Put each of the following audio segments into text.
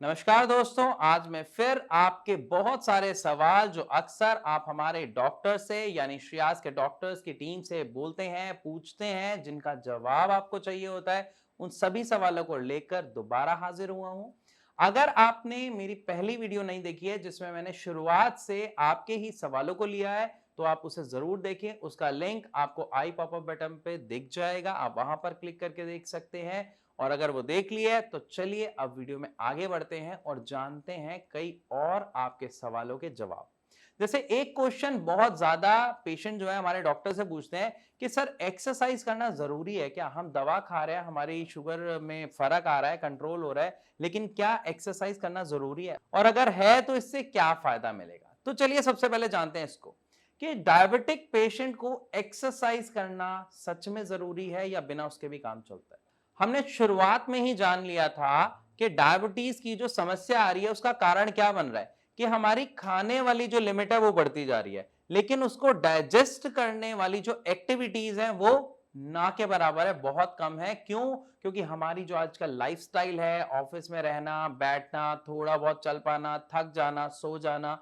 नमस्कार दोस्तों, आज मैं फिर आपके बहुत सारे सवाल जो अक्सर आप हमारे डॉक्टर से यानी श्रेयास के डॉक्टर्स की टीम से बोलते हैं, पूछते हैं, जिनका जवाब आपको चाहिए होता है, उन सभी सवालों को लेकर दोबारा हाजिर हुआ हूं। अगर आपने मेरी पहली वीडियो नहीं देखी है जिसमें मैंने शुरुआत से आपके ही सवालों को लिया है, तो आप उसे जरूर देखें। उसका लिंक आपको आई पॉपअप बटन पे दिख जाएगा, आप वहां पर क्लिक करके देख सकते हैं। और अगर वो देख लिए है तो चलिए अब वीडियो में आगे बढ़ते हैं और जानते हैं कई और आपके सवालों के जवाब। जैसे एक क्वेश्चन बहुत ज्यादा पेशेंट जो है हमारे डॉक्टर से पूछते हैं कि सर एक्सरसाइज करना जरूरी है क्या? हम दवा खा रहे हैं, हमारी शुगर में फर्क आ रहा है, कंट्रोल हो रहा है, लेकिन क्या एक्सरसाइज करना जरूरी है? और अगर है तो इससे क्या फायदा मिलेगा? तो चलिए सबसे पहले जानते हैं इसको कि डायबिटिक पेशेंट को एक्सरसाइज करना सच में जरूरी है या बिना उसके भी काम चलता है। हमने शुरुआत में ही जान लिया था कि डायबिटीज की जो समस्या आ रही है उसका कारण क्या बन रहा है कि हमारी खाने वाली जो लिमिट है वो बढ़ती जा रही है, लेकिन उसको डाइजेस्ट करने वाली जो एक्टिविटीज हैं वो ना के बराबर है, बहुत कम है। क्यों? क्योंकि हमारी जो आजकल लाइफस्टाइल है, ऑफिस में रहना, बैठना, थोड़ा बहुत चल पाना, थक जाना, सो जाना,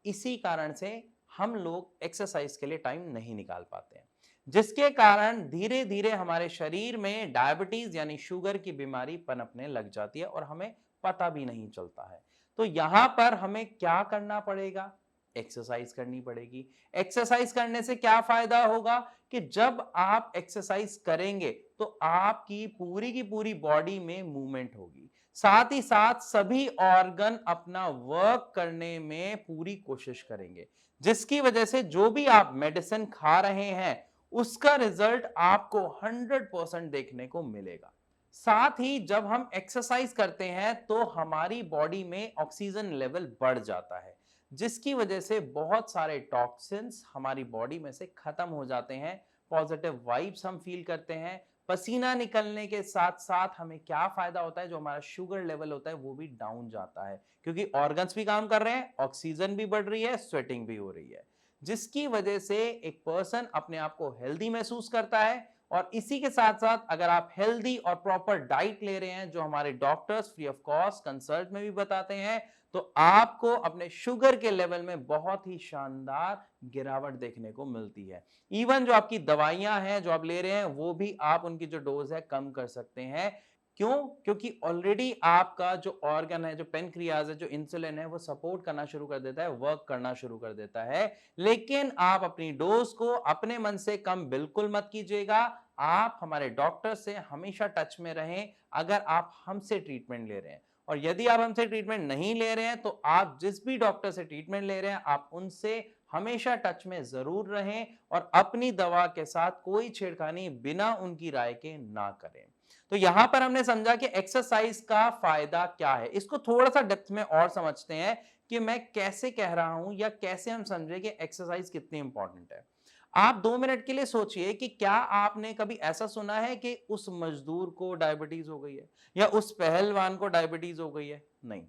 इसी कारण से हम लोग एक्सरसाइज के लिए टाइम नहीं निकाल पाते हैं, जिसके कारण धीरे धीरे हमारे शरीर में डायबिटीज यानी शुगर की बीमारी पनपने लग जाती है और हमें पता भी नहीं चलता है। तो यहां पर हमें क्या करना पड़ेगा? एक्सरसाइज करनी पड़ेगी। एक्सरसाइज करने से क्या फायदा होगा कि जब आप एक्सरसाइज करेंगे तो आपकी पूरी की पूरी बॉडी में मूवमेंट होगी, साथ ही साथ सभी ऑर्गन अपना वर्क करने में पूरी कोशिश करेंगे, जिसकी वजह से जो भी आप मेडिसिन खा रहे हैं उसका रिजल्ट आपको 100% देखने को मिलेगा। साथ ही जब हम एक्सरसाइज करते हैं तो हमारी बॉडी में ऑक्सीजन लेवल बढ़ जाता है, जिसकी वजह से बहुत सारे टॉक्सिन्स हमारी बॉडी में से खत्म हो जाते हैं, पॉजिटिव वाइब्स हम फील करते हैं। पसीना निकलने के साथ साथ हमें क्या फायदा होता है? जो हमारा शुगर लेवल होता है वो भी डाउन जाता है, क्योंकि ऑर्गन्स भी काम कर रहे हैं, ऑक्सीजन भी बढ़ रही है, स्वेटिंग भी हो रही है, जिसकी वजह से एक पर्सन अपने आप को हेल्दी महसूस करता है। और इसी के साथ साथ अगर आप हेल्दी और प्रॉपर डाइट ले रहे हैं, जो हमारे doctors free of cost consult में भी बताते हैं, तो आपको अपने शुगर के लेवल में बहुत ही शानदार गिरावट देखने को मिलती है। इवन जो आपकी दवाइयां हैं जो आप ले रहे हैं वो भी आप उनकी जो डोज है कम कर सकते हैं। क्यों? क्योंकि ऑलरेडी आपका जो ऑर्गन है, जो पेनक्रियाज है, जो इंसुलिन है, वो सपोर्ट करना शुरू कर देता है, वर्क करना शुरू कर देता है। लेकिन आप अपनी डोज को अपने मन से कम बिल्कुल मत कीजिएगा। आप हमारे डॉक्टर से हमेशा टच में रहें अगर आप हमसे ट्रीटमेंट ले रहे हैं। और यदि आप हमसे ट्रीटमेंट नहीं ले रहे हैं तो आप जिस भी डॉक्टर से ट्रीटमेंट ले रहे हैं आप उनसे हमेशा टच में जरूर रहें और अपनी दवा के साथ कोई छेड़खानी बिना उनकी राय के ना करें। तो यहां पर हमने समझा कि एक्सरसाइज का फायदा क्या है। इसको थोड़ा सा डेप्थ में और समझते हैं कि मैं कैसे कह रहा हूं या कैसे हम समझे कि एक्सरसाइज कितनी इंपॉर्टेंट है। आप 2 मिनट के लिए सोचिए कि क्या आपने कभी ऐसा सुना है कि उस मजदूर को डायबिटीज हो गई है या उस पहलवान को डायबिटीज हो गई है? नहीं।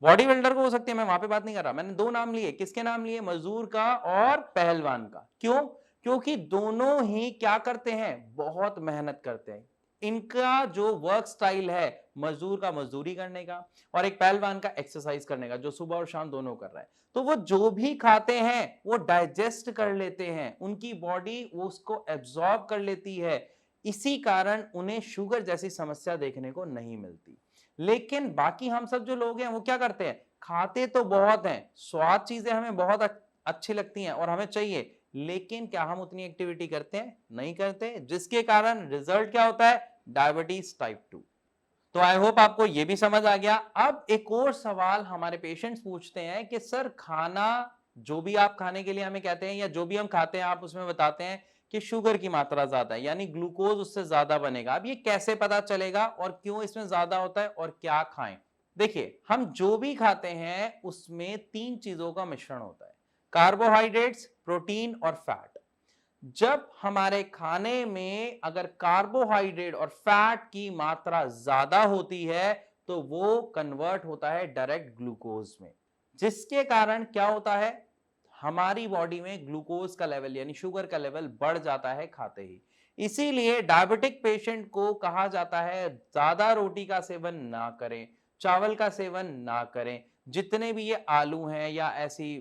बॉडी बिल्डर को हो सकती है, मैं वहां पे बात नहीं कर रहा। मैंने दो नाम लिए, किसके नाम लिए? मजदूर का और पहलवान का। क्यों? क्योंकि दोनों ही क्या करते हैं? बहुत मेहनत करते हैं। इनका जो वर्क स्टाइल है, मजदूर का मजदूरी करने का और एक पहलवान का एक्सरसाइज करने का, जो सुबह और शाम दोनों कर रहा है, तो वो जो भी खाते हैं वो डाइजेस्ट कर लेते हैं, उनकी बॉडी वो उसको एब्जॉर्ब कर लेती है। इसी कारण उन्हें शुगर जैसी समस्या देखने को नहीं मिलती। लेकिन बाकी हम सब जो लोग हैं वो क्या करते हैं? खाते तो बहुत हैं, स्वाद चीजें हमें बहुत अच्छी लगती हैं और हमें चाहिए, लेकिन क्या हम उतनी एक्टिविटी करते हैं? नहीं करते, जिसके कारण रिजल्ट क्या होता है? Diabetes type 2। तो आई होप आपको यह भी समझ आ गया। अब एक और सवाल हमारे पेशेंट्स पूछते हैं कि सर खाना, जो भी आप खाने के लिए हमें कहते हैं या जो भी हम खाते हैं आप उसमें बताते हैं कि शुगर की मात्रा ज्यादा है, यानी ग्लूकोज उससे ज्यादा बनेगा। अब ये कैसे पता चलेगा और क्यों इसमें ज्यादा होता है और क्या खाएं? देखिए, हम जो भी खाते हैं उसमें तीन चीजों का मिश्रण होता है: कार्बोहाइड्रेट्स, प्रोटीन और फैट। जब हमारे खाने में अगर कार्बोहाइड्रेट और फैट की मात्रा ज्यादा होती है तो वो कन्वर्ट होता है डायरेक्ट ग्लूकोज में, जिसके कारण क्या होता है? हमारी बॉडी में ग्लूकोज का लेवल यानी शुगर का लेवल बढ़ जाता है खाते ही। इसीलिए डायबिटिक पेशेंट को कहा जाता है ज्यादा रोटी का सेवन ना करें, चावल का सेवन ना करें। जितने भी ये आलू हैं या ऐसी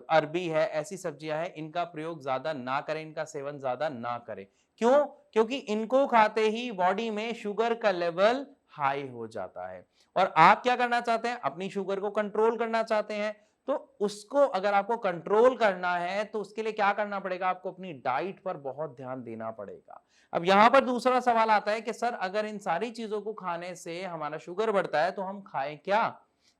अरबी है, ऐसी सब्जियां हैं, इनका प्रयोग ज्यादा ना करें, इनका सेवन ज्यादा ना करें। क्यों? क्योंकि इनको खाते ही बॉडी में शुगर का लेवल हाई हो जाता है। और आप क्या करना चाहते हैं? अपनी शुगर को कंट्रोल करना चाहते हैं। तो उसको अगर आपको कंट्रोल करना है तो उसके लिए क्या करना पड़ेगा? आपको अपनी डाइट पर बहुत ध्यान देना पड़ेगा। अब यहां पर दूसरा सवाल आता है कि सर अगर इन सारी चीजों को खाने से हमारा शुगर बढ़ता है तो हम खाएं क्या?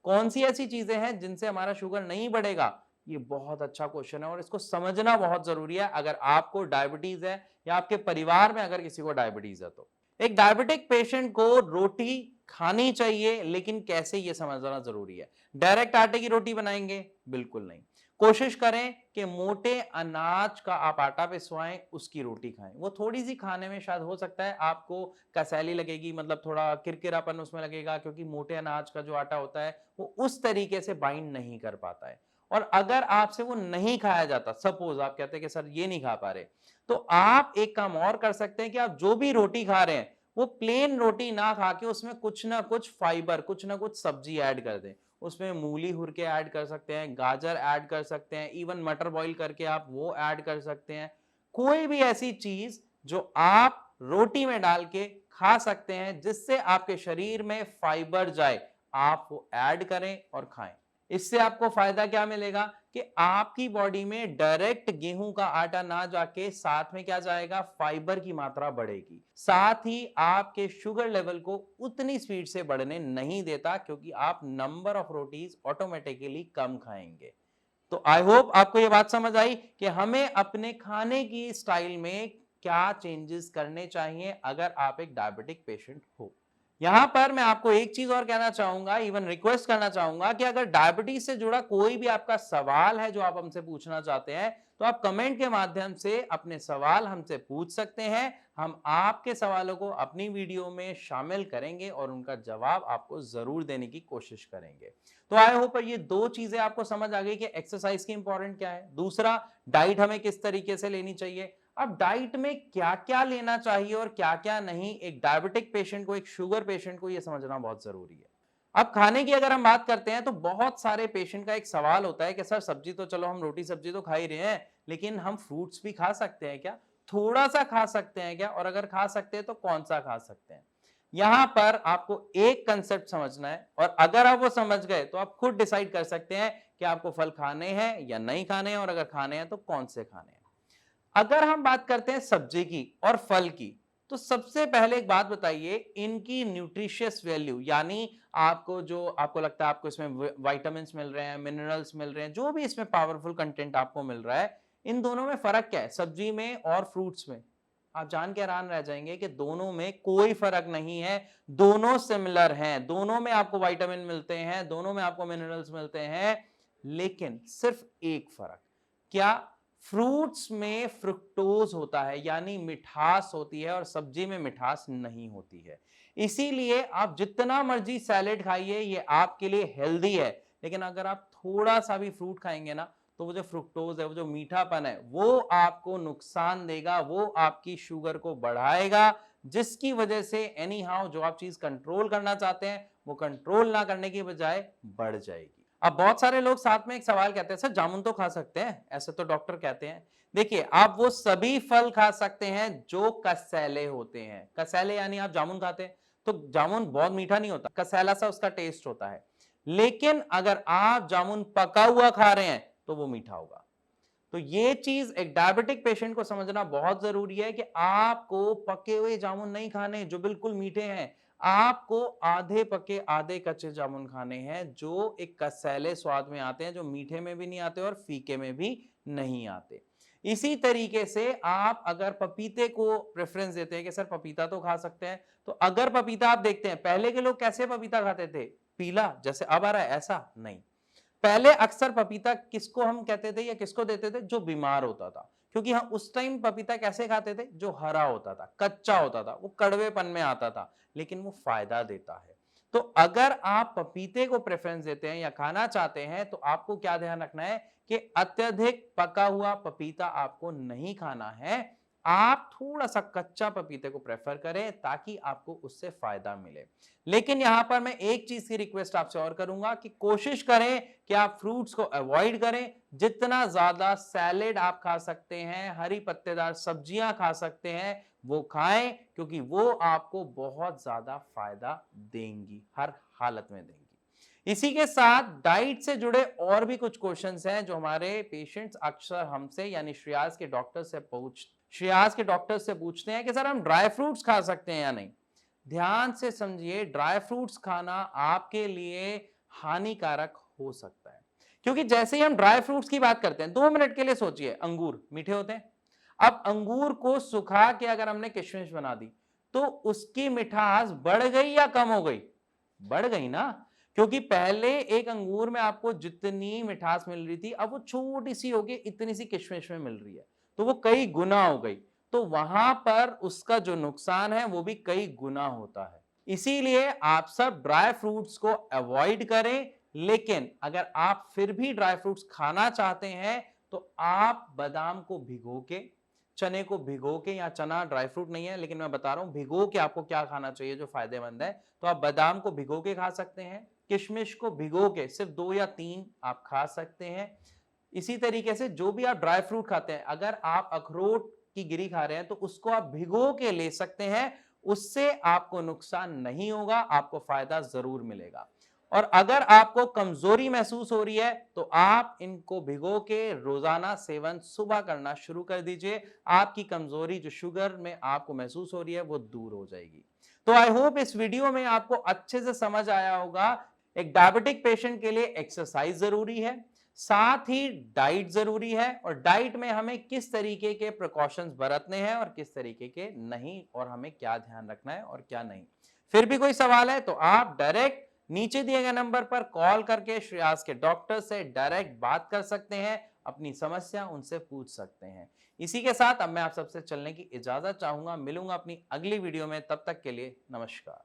कौन सी ऐसी चीजें हैं जिनसे हमारा शुगर नहीं बढ़ेगा? ये बहुत अच्छा क्वेश्चन है और इसको समझना बहुत जरूरी है अगर आपको डायबिटीज है या आपके परिवार में अगर किसी को डायबिटीज है तो। एक डायबिटिक पेशेंट को रोटी खानी चाहिए, लेकिन कैसे ये समझना जरूरी है। डायरेक्ट आटे की रोटी बनाएंगे? बिल्कुल नहीं। कोशिश करें कि मोटे अनाज का आप आटा पिसवाएं, उसकी रोटी खाएं। वो थोड़ी सी खाने में शायद हो सकता है आपको कसैली लगेगी, मतलब थोड़ा किरकिरापन उसमें लगेगा, क्योंकि मोटे अनाज का जो आटा होता है वो उस तरीके से बाइंड नहीं कर पाता है। और अगर आपसे वो नहीं खाया जाता, सपोज आप कहते हैं कि सर ये नहीं खा पा रहे, तो आप एक काम और कर सकते हैं कि आप जो भी रोटी खा रहे हैं वो प्लेन रोटी ना खा के उसमें कुछ ना कुछ फाइबर, कुछ ना कुछ सब्जी ऐड कर दें। उसमें मूली हुर के ऐड कर सकते हैं, गाजर ऐड कर सकते हैं, इवन मटर बॉईल करके आप वो ऐड कर सकते हैं। कोई भी ऐसी चीज जो आप रोटी में डाल के खा सकते हैं जिससे आपके शरीर में फाइबर जाए, आप वो ऐड करें और खाएं। इससे आपको फायदा क्या मिलेगा कि आपकी बॉडी में डायरेक्ट गेहूं का आटा ना जाके साथ में क्या जाएगा? फाइबर की मात्रा बढ़ेगी। साथ ही आपके शुगर लेवल को उतनी स्पीड से बढ़ने नहीं देता, क्योंकि आप नंबर ऑफ रोटीज ऑटोमेटिकली कम खाएंगे। तो आई होप आपको यह बात समझ आई कि हमें अपने खाने की स्टाइल में क्या चेंजेस करने चाहिए अगर आप एक डायबिटिक पेशेंट हो। यहां पर मैं आपको एक चीज और कहना चाहूंगा, इवन रिक्वेस्ट करना चाहूंगा कि अगर डायबिटीज से जुड़ा कोई भी आपका सवाल है जो आप हमसे पूछना चाहते हैं, तो आप कमेंट के माध्यम से अपने सवाल हमसे पूछ सकते हैं। हम आपके सवालों को अपनी वीडियो में शामिल करेंगे और उनका जवाब आपको जरूर देने की कोशिश करेंगे। तो आई होप ये दो चीजें आपको समझ आ गई कि एक्सरसाइज की इंपॉर्टेंट क्या है, दूसरा डाइट हमें किस तरीके से लेनी चाहिए। अब डाइट में क्या क्या लेना चाहिए और क्या क्या नहीं, एक डायबिटिक पेशेंट को, एक शुगर पेशेंट को, यह समझना बहुत जरूरी है। अब खाने की अगर हम बात करते हैं तो बहुत सारे पेशेंट का एक सवाल होता है कि सर सब्जी तो चलो हम रोटी सब्जी तो खा ही रहे हैं, लेकिन हम फ्रूट्स भी खा सकते हैं क्या? थोड़ा सा खा सकते हैं क्या? और अगर खा सकते हैं तो कौन सा खा सकते हैं? यहां पर आपको एक कंसेप्ट समझना है, और अगर आप वो समझ गए तो आप खुद डिसाइड कर सकते हैं कि आपको फल खाने हैं या नहीं खाने हैं, और अगर खाने हैं तो कौन से खाने हैं। अगर हम बात करते हैं सब्जी की और फल की, तो सबसे पहले एक बात बताइए, इनकी न्यूट्रिशियस वैल्यू, यानी आपको जो आपको लगता है आपको इसमें विटामिन मिल रहे हैं, मिनरल्स मिल रहे हैं, जो भी इसमें पावरफुल कंटेंट आपको मिल रहा है, इन दोनों में फर्क क्या है, सब्जी में और फ्रूट्स में? आप जान के हैरान रह जाएंगे कि दोनों में कोई फर्क नहीं है। दोनों सिमिलर हैं, दोनों में आपको विटामिन मिलते हैं, दोनों में आपको मिनरल्स मिलते हैं, लेकिन सिर्फ एक फर्क क्या? फ्रूट्स में फ्रुक्टोज होता है, यानी मिठास होती है, और सब्जी में मिठास नहीं होती है। इसीलिए आप जितना मर्जी सैलेड खाइए, ये आपके लिए हेल्दी है, लेकिन अगर आप थोड़ा सा भी फ्रूट खाएंगे ना, तो वो जो फ्रुक्टोज है, वो जो मीठापन है, वो आपको नुकसान देगा, वो आपकी शुगर को बढ़ाएगा, जिसकी वजह से एनी हाउ जो आप चीज कंट्रोल करना चाहते हैं वो कंट्रोल ना करने की बजाय बढ़ जाएगी। अब बहुत सारे लोग साथ में एक सवाल कहते हैं, सर जामुन तो खा सकते हैं, ऐसे तो डॉक्टर कहते हैं। देखिए, आप वो सभी फल खा सकते हैं जो कसैले होते हैं। कसैले यानी आप जामुन खाते हैं तो जामुन बहुत मीठा नहीं होता, कसैला सा उसका टेस्ट होता है। लेकिन अगर आप जामुन पका हुआ खा रहे हैं तो वो मीठा होगा। तो ये चीज एक डायबिटिक पेशेंट को समझना बहुत जरूरी है कि आपको पके हुए जामुन नहीं खाने जो बिल्कुल मीठे हैं, आपको आधे पके आधे कच्चे जामुन खाने हैं जो एक कसैले स्वाद में आते हैं, जो मीठे में भी नहीं आते और फीके में भी नहीं आते। इसी तरीके से आप अगर पपीते को प्रेफरेंस देते हैं कि सर पपीता तो खा सकते हैं, तो अगर पपीता आप देखते हैं, पहले के लोग कैसे पपीता खाते थे? पीला जैसे अब आ रहा है, ऐसा नहीं। पहले अक्सर पपीता किसको हम कहते थे या किसको देते थे? जो बीमार होता था, क्योंकि हम उस टाइम पपीता कैसे खाते थे? जो हरा होता था, कच्चा होता था, वो कड़वेपन में आता था, लेकिन वो फायदा देता है। तो अगर आप पपीते को प्रेफरेंस देते हैं या खाना चाहते हैं, तो आपको क्या ध्यान रखना है कि अत्यधिक पका हुआ पपीता आपको नहीं खाना है। आप थोड़ा सा कच्चा पपीते को प्रेफर करें ताकि आपको उससे फायदा मिले। लेकिन यहां पर मैं एक चीज की रिक्वेस्ट आपसे और करूंगा कि कोशिश करें कि आप फ्रूट्स को अवॉइड करें। जितना ज्यादा सैलेड आप खा सकते हैं, हरी पत्तेदार सब्जियां खा सकते हैं, वो खाएं, क्योंकि वो आपको बहुत ज्यादा फायदा देंगी, हर हालत में देंगी। इसी के साथ डाइट से जुड़े और भी कुछ क्वेश्चंस हैं जो हमारे पेशेंट्स अक्सर हमसे यानी श्रेयास के डॉक्टर से पूछते हैं कि सर हम ड्राई फ्रूट्स खा सकते हैं या नहीं। ध्यान से समझिए, ड्राई फ्रूट्स खाना आपके लिए हानिकारक हो सकता है, क्योंकि जैसे ही हम ड्राई फ्रूट्स की बात करते हैं, 2 मिनट के लिए सोचिए, अंगूर मीठे होते हैं। अब अंगूर को सुखा के अगर हमने किशमिश बना दी तो उसकी मिठास बढ़ गई या कम हो गई? बढ़ गई ना, क्योंकि पहले एक अंगूर में आपको जितनी मिठास मिल रही थी, अब वो छोटी सी होगी, इतनी सी किशमिश में मिल रही है, तो वो कई गुना हो गई। तो वहां पर उसका जो नुकसान है वो भी कई गुना होता है। इसीलिए आप सब ड्राई फ्रूट्स को अवॉइड करें। लेकिन अगर आप फिर भी ड्राई फ्रूट्स खाना चाहते हैं तो आप बादाम को भिगो के, चने को भिगो के, या चना ड्राई फ्रूट नहीं है लेकिन मैं बता रहा हूं भिगो के आपको क्या खाना चाहिए जो फायदेमंद है, तो आप बादाम को भिगो के खा सकते हैं, किशमिश को भिगो के सिर्फ 2 या 3 आप खा सकते हैं। इसी तरीके से जो भी आप ड्राई फ्रूट खाते हैं, अगर आप अखरोट की गिरी खा रहे हैं तो उसको आप भिगो के ले सकते हैं, उससे आपको नुकसान नहीं होगा, आपको फायदा जरूर मिलेगा। और अगर आपको कमजोरी महसूस हो रही है तो आप इनको भिगो के रोजाना सेवन सुबह करना शुरू कर दीजिए। आपकी कमजोरी जो शुगर में आपको महसूस हो रही है वो दूर हो जाएगी। तो आई होप इस वीडियो में आपको अच्छे से समझ आया होगा। एक डायबिटिक पेशेंट के लिए एक्सरसाइज जरूरी है, साथ ही डाइट जरूरी है, और डाइट में हमें किस तरीके के प्रिकॉशंस बरतने हैं और किस तरीके के नहीं, और हमें क्या ध्यान रखना है और क्या नहीं। फिर भी कोई सवाल है तो आप डायरेक्ट नीचे दिए गए नंबर पर कॉल करके श्रेयास के डॉक्टर से डायरेक्ट बात कर सकते हैं, अपनी समस्या उनसे पूछ सकते हैं। इसी के साथ अब मैं आप सबसे चलने की इजाजत चाहूंगा। मिलूंगा अपनी अगली वीडियो में, तब तक के लिए नमस्कार।